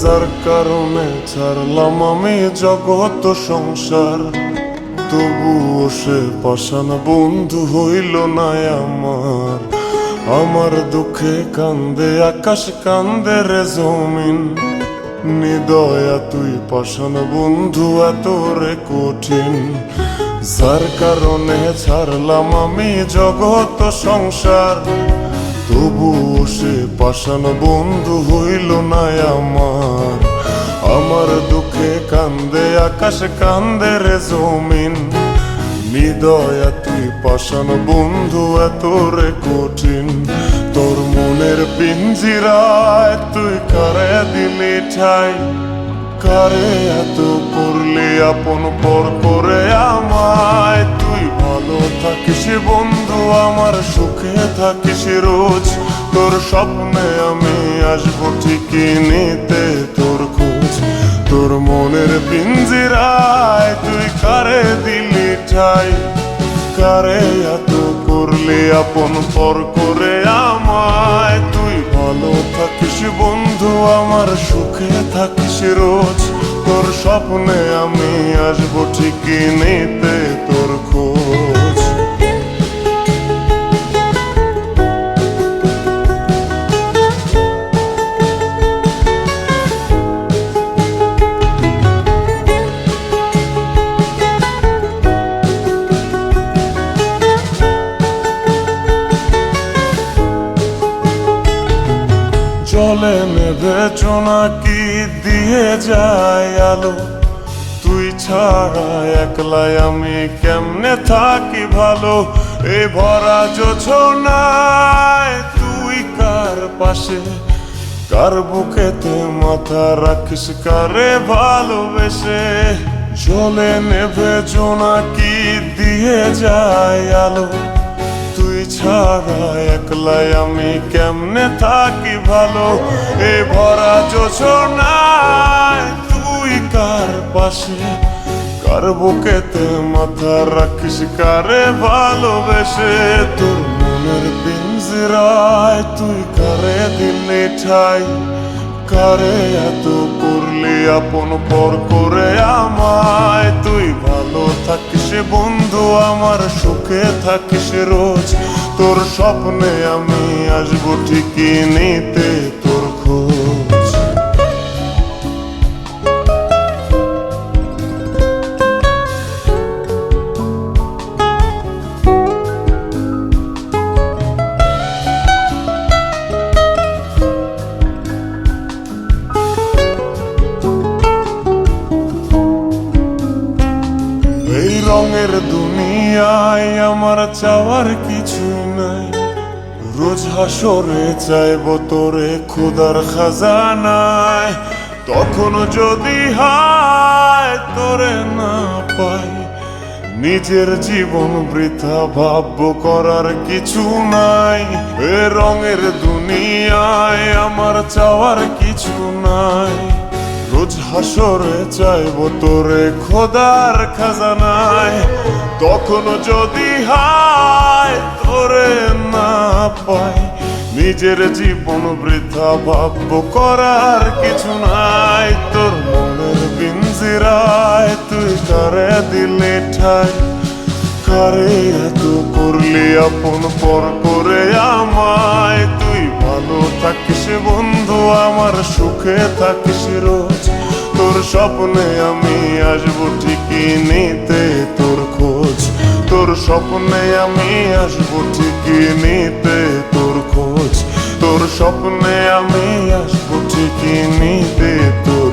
যার কারণে ছাড়লাম আমি জগৎ সংসার, তবুও সে পাষাণ বন্ধু হইল না আমার। আমার দুঃখে কান্দে আকাশ, কান্দে রে জমিন, নিদয়া তুই পাষাণ বন্ধু এত রে কঠিন। যার কারণে ছাড়লাম আমি জগৎ সংসার, তবুও সে পাষাণ বন্ধু হইল না আমার। আমার দুঃখে কান্দে আকাশ, কান্দে রে জমিন, নিদয়া তুই পাষাণ বন্ধু এত রে কঠিন। তোর মনের পিঞ্জিরায় তুই কারে দিলি ঠাই, কারে এত করলি আপন পর করে আমায়। তুই ভালো থাকিস বন্ধু আমার, সুখে থাকিস রোজ, তোর স্বপ্নে আমি আসবো ঠিকই নিতে তোর খোঁজ। তোর মনের পিঞ্জিরায় তুই কারে দিলি ঠাই, কারে এত করলি আপন পর করে আমায়। তুই ভালো থাকিস বন্ধু আমার, সুখে থাকিস রোজ, তোর স্বপ্নে আমি আসবো ঠিকই নিতে তোর খোঁজ। জলে নেভে জোনাকি দিয়ে যায় আলো, তুই ছাড়া একলাই আমি কেমনে থাকি ভালো। এ ভরা জোছনায় তুই কার পাশে, কার বুকেতে মাথা রাখিস কারে ভালোবেসে। জলে নেভে জোনাকি দিয়ে যায় আলো, তুই ছাড়া একলাই আমি কেমনে থাকি ভালো। এ ভরা জোছনায় তুই কার পাশে, কার বুকেতে মাথা রাখিস কারে ভালোবেসে। তোর মনের পিঞ্জিরায় তুই কারে দিলি ঠাই, কারে এত করলি আপন পর করে আমায়। তুই ভালো থাকিস বন্ধু আমার, সুখে থাকিস রোজ, তোর স্বপ্নে আমি আসবো ঠিকই নিতে তোর খোঁজ। এই রঙের দুনিয়ায় আমার চাওয়ার কিছুই নাই, রোজ হাসরে চাইব তোরে খোদার খাজানায়। তখন যদি হায় তোরে না পাই, নিজের জীবন বৃথা ভাববো করার কিছু নাই। এ রঙের দুনিয়ায় আমার চাওয়ার কিছু নাই, রোজ হাসরে চাইব তোরে খোদার খাজানায়। তখন যদি হায় তোরে না পাই, নিজের জীবন বৃথা ভাববো করার কিছু নাই। তোর মনের পিঞ্জিরায় তুই কারে দিলি ঠাই, কারে এত করলি আপন পর করে আমায়। তুই ভালো থাকিস বন্ধু আমার, সুখে থাকিস রোজ, তোর স্বপ্নে আমি আসবো ঠিকই নিতে তোর খোঁজ, তোর স্বপ্নে আমি আসবো ঠিকই নিতে তোর খোঁজ, তোর স্বপ্নে আমি আসবো ঠিকই নিতে তোর